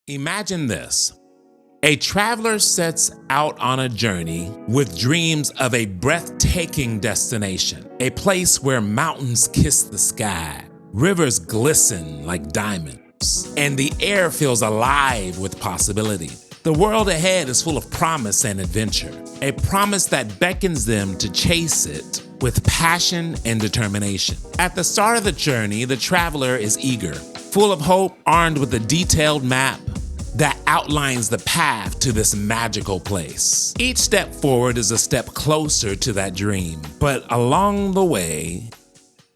Imagine this. A traveler sets out on a journey with dreams of a breathtaking destination, a place where mountains kiss the sky, rivers glisten like diamonds, and the air feels alive with possibility. The world ahead is full of promise and adventure, a promise that beckons them to chase it with passion and determination. At the start of the journey, the traveler is eager, full of hope, armed with a detailed map that outlines the path to this magical place. Each step forward is a step closer to that dream, but along the way,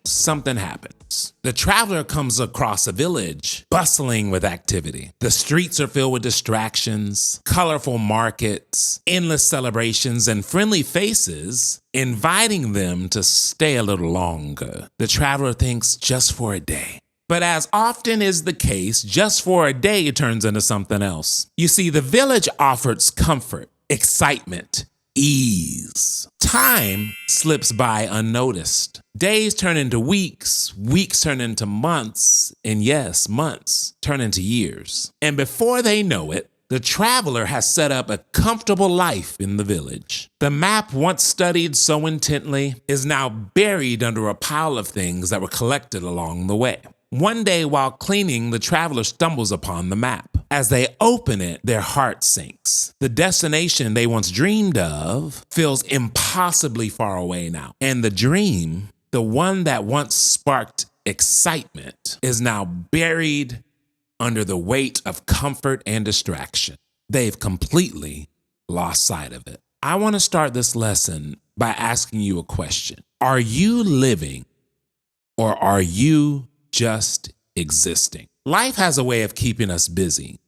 something happens. The traveler comes across a village bustling with activity. The streets are filled with distractions, colorful markets, endless celebrations, and friendly faces inviting them to stay a little longer. The traveler thinks, just for a day. But as often is the case, just for a day it turns into something else. You see, the village offers comfort, excitement, ease. Time slips by unnoticed. Days turn into weeks, weeks turn into months, and yes, months turn into years. And before they know it, the traveler has set up a comfortable life in the village. The map, once studied so intently, is now buried under a pile of things that were collected along the way. One day while cleaning, the traveler stumbles upon the map. As they open it, their heart sinks. The destination they once dreamed of feels impossibly far away now. And the dream, the one that once sparked excitement, is now buried under the weight of comfort and distraction. They've completely lost sight of it. I want to start this lesson by asking you a question. Are you living, or are you just existing? Life has a way of keeping us busy.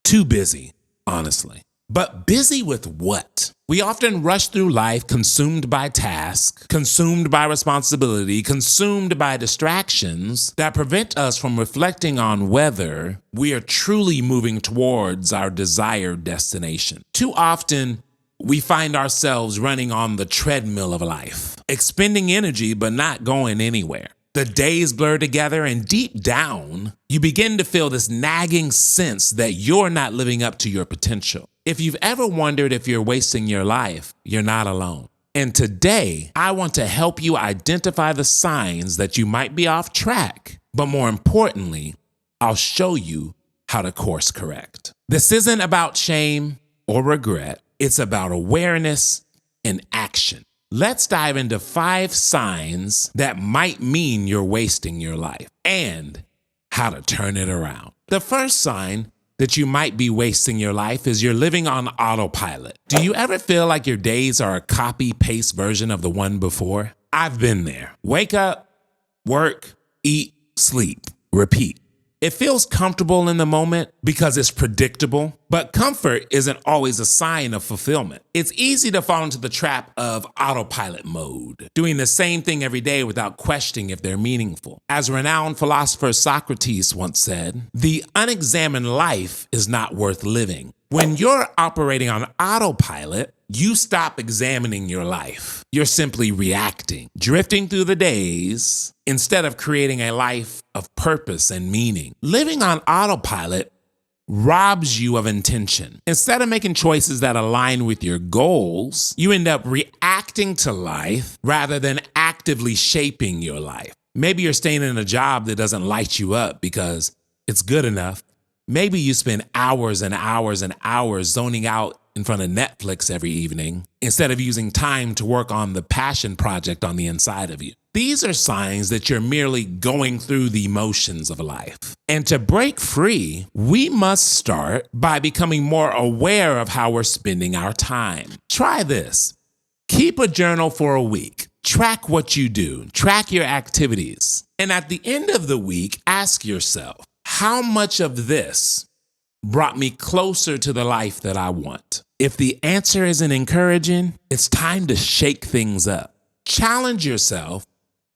Too busy, honestly. But busy with what? We often rush through life consumed by tasks, consumed by responsibility, consumed by distractions that prevent us from reflecting on whether we are truly moving towards our desired destination. Too often, we find ourselves running on the treadmill of life, expending energy but not going anywhere. The days blur together, and deep down, you begin to feel this nagging sense that you're not living up to your potential. If you've ever wondered if you're wasting your life, you're not alone. And today, I want to help you identify the signs that you might be off track. But more importantly, I'll show you how to course correct. This isn't about shame or regret. It's about awareness and action. Let's dive into 5 signs that might mean you're wasting your life and how to turn it around. The first sign that you might be wasting your life is you're living on autopilot. Do you ever feel like your days are a copy-paste version of the one before? I've been there. Wake up, work, eat, sleep, repeat. It feels comfortable in the moment because it's predictable, but comfort isn't always a sign of fulfillment. It's easy to fall into the trap of autopilot mode, doing the same thing every day without questioning if they're meaningful. As renowned philosopher Socrates once said, the unexamined life is not worth living. When you're operating on autopilot, you stop examining your life. You're simply reacting, drifting through the days instead of creating a life of purpose and meaning. Living on autopilot robs you of intention. Instead of making choices that align with your goals, you end up reacting to life rather than actively shaping your life. Maybe you're staying in a job that doesn't light you up because it's good enough. Maybe you spend hours and hours and hours zoning out in front of Netflix every evening instead of using time to work on the passion project on the inside of you. These are signs that you're merely going through the motions of life. And to break free, we must start by becoming more aware of how we're spending our time. Try this. Keep a journal for a week. Track what you do. Track your activities. And at the end of the week, ask yourself, how much of this brought me closer to the life that I want? If the answer isn't encouraging, it's time to shake things up. Challenge yourself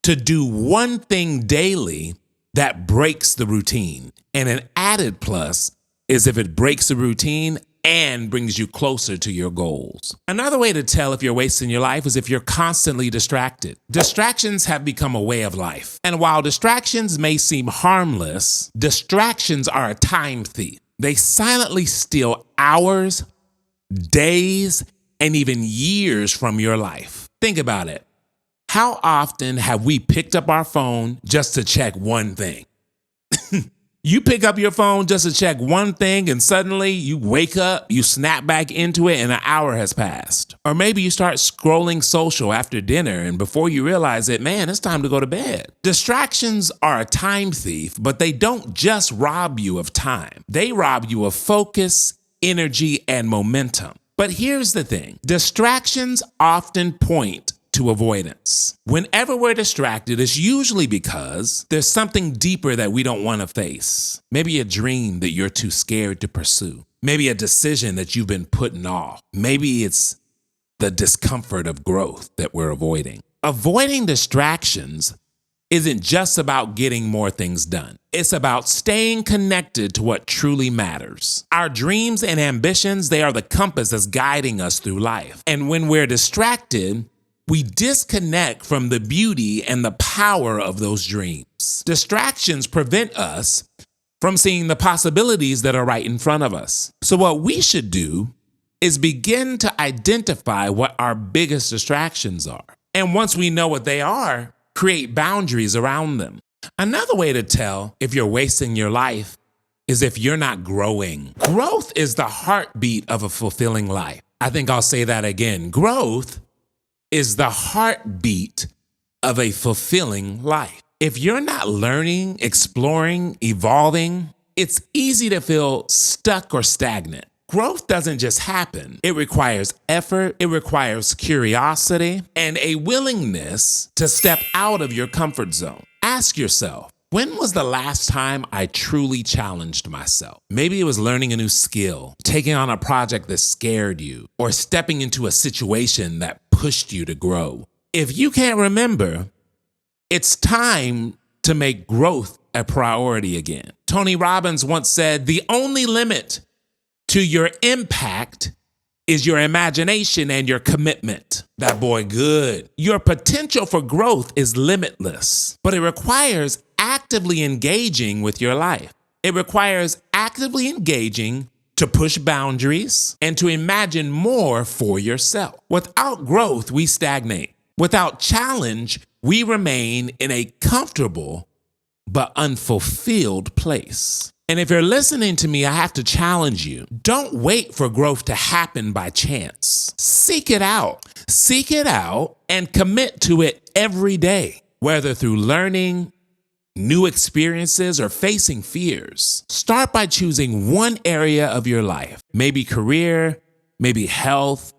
to do one thing daily that breaks the routine. And an added plus is if it breaks the routine and brings you closer to your goals. Another way to tell if you're wasting your life is if you're constantly distracted. Distractions have become a way of life. And while distractions may seem harmless, distractions are a time thief. They silently steal hours, days, and even years from your life. Think about it. How often have we picked up our phone just to check one thing? You pick up your phone just to check one thing, and suddenly you wake up, you snap back into it, and an hour has passed. Or maybe you start scrolling social after dinner, and before you realize it, man, it's time to go to bed. Distractions are a time thief, but they don't just rob you of time. They rob you of focus, energy, and momentum. But here's the thing. Distractions often point to avoidance. Whenever we're distracted, it's usually because there's something deeper that we don't want to face. Maybe a dream that you're too scared to pursue. Maybe a decision that you've been putting off. Maybe it's the discomfort of growth that we're avoiding. Avoiding distractions isn't just about getting more things done. It's about staying connected to what truly matters. Our dreams and ambitions, they are the compass that's guiding us through life. And when we're distracted, we disconnect from the beauty and the power of those dreams. Distractions prevent us from seeing the possibilities that are right in front of us. So what we should do is begin to identify what our biggest distractions are. And once we know what they are, create boundaries around them. Another way to tell if you're wasting your life is if you're not growing. Growth is the heartbeat of a fulfilling life. I think I'll say that again. Growth is the heartbeat of a fulfilling life. If you're not learning, exploring, evolving, it's easy to feel stuck or stagnant. Growth doesn't just happen. It requires effort, it requires curiosity, and a willingness to step out of your comfort zone. Ask yourself, when was the last time I truly challenged myself? Maybe it was learning a new skill, taking on a project that scared you, or stepping into a situation that pushed you to grow. If you can't remember, it's time to make growth a priority again. Tony Robbins once said, the only limit to your impact is your imagination and your commitment. That boy good. Your potential for growth is limitless, but it requires actively engaging with your life. It requires actively engaging to push boundaries and to imagine more for yourself. Without growth, we stagnate. Without challenge, we remain in a comfortable but unfulfilled place. And if you're listening to me, I have to challenge you. Don't wait for growth to happen by chance. Seek it out. Seek it out and commit to it every day, whether through learning, new experiences, or facing fears. Start by choosing one area of your life, maybe career, maybe health,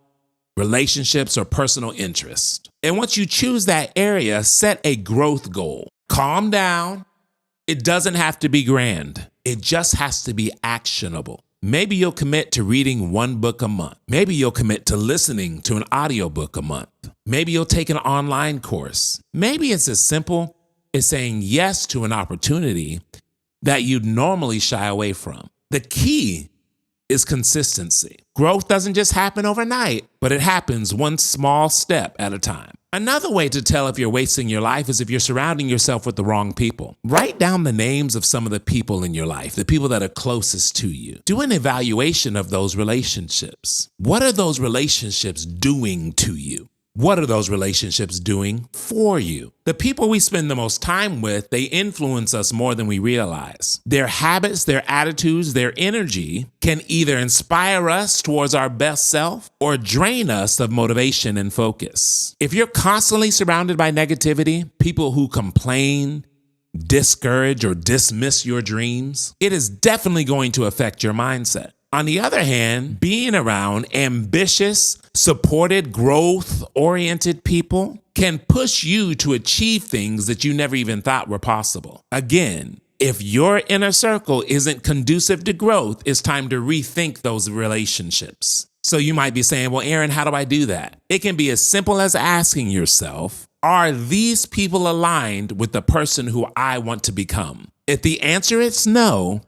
relationships, or personal interest. And once you choose that area, set a growth goal. Calm down. It doesn't have to be grand. It just has to be actionable. Maybe you'll commit to reading one book a month. Maybe you'll commit to listening to an audiobook a month. Maybe you'll take an online course. Maybe it's as simple as saying yes to an opportunity that you'd normally shy away from. The key is consistency. Growth doesn't just happen overnight, but it happens one small step at a time. Another way to tell if you're wasting your life is if you're surrounding yourself with the wrong people. Write down the names of some of the people in your life, the people that are closest to you. Do an evaluation of those relationships. What are those relationships doing to you? What are those relationships doing for you? The people we spend the most time with, they influence us more than we realize. Their habits, their attitudes, their energy can either inspire us towards our best self or drain us of motivation and focus. If you're constantly surrounded by negativity, people who complain, discourage, or dismiss your dreams, it is definitely going to affect your mindset. On the other hand, being around ambitious, supported, growth-oriented people can push you to achieve things that you never even thought were possible. Again, if your inner circle isn't conducive to growth, it's time to rethink those relationships. So you might be saying, well, Aaron, how do I do that? It can be as simple as asking yourself, are these people aligned with the person who I want to become? If the answer is no,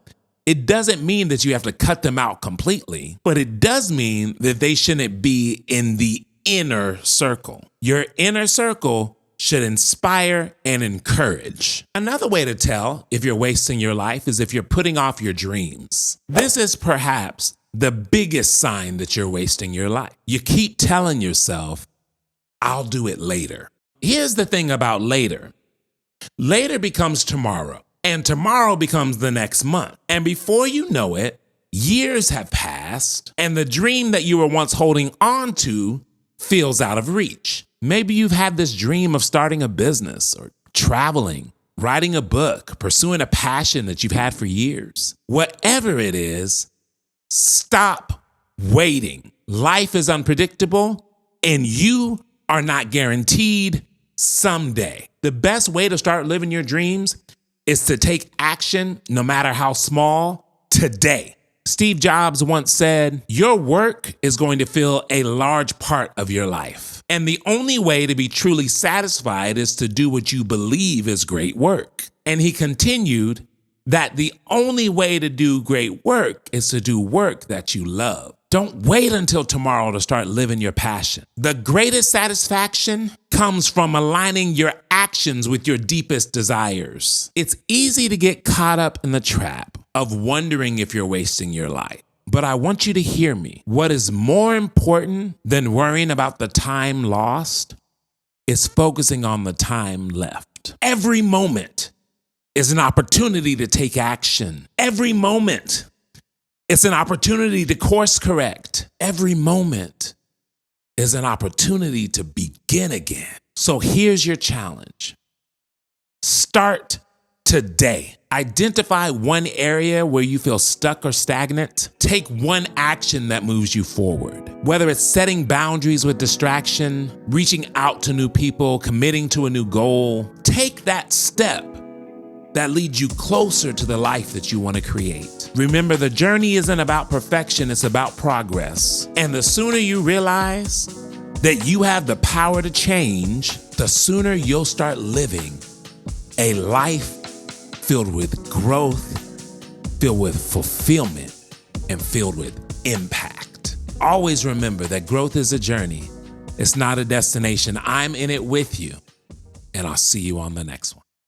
it doesn't mean that you have to cut them out completely, but it does mean that they shouldn't be in the inner circle. Your inner circle should inspire and encourage. Another way to tell if you're wasting your life is if you're putting off your dreams. This is perhaps the biggest sign that you're wasting your life. You keep telling yourself, I'll do it later. Here's the thing about later. Later becomes tomorrow, and tomorrow becomes the next month. And before you know it, years have passed, and the dream that you were once holding on to feels out of reach. Maybe you've had this dream of starting a business or traveling, writing a book, pursuing a passion that you've had for years. Whatever it is, stop waiting. Life is unpredictable, and you are not guaranteed someday. The best way to start living your dreams is to take action, no matter how small, today. Steve Jobs once said, your work is going to fill a large part of your life. And the only way to be truly satisfied is to do what you believe is great work. And he continued that the only way to do great work is to do work that you love. Don't wait until tomorrow to start living your passion. The greatest satisfaction comes from aligning your actions with your deepest desires. It's easy to get caught up in the trap of wondering if you're wasting your life. But I want you to hear me. What is more important than worrying about the time lost is focusing on the time left. Every moment is an opportunity to take action. Every moment is an opportunity to course correct. Every moment is an opportunity to begin again. So here's your challenge. Start today. Identify one area where you feel stuck or stagnant. Take one action that moves you forward. Whether it's setting boundaries with distraction, reaching out to new people, committing to a new goal, take that step that leads you closer to the life that you want to create. Remember, the journey isn't about perfection, it's about progress. And the sooner you realize that you have the power to change, the sooner you'll start living a life filled with growth, filled with fulfillment, and filled with impact. Always remember that growth is a journey. It's not a destination. I'm in it with you, and I'll see you on the next one.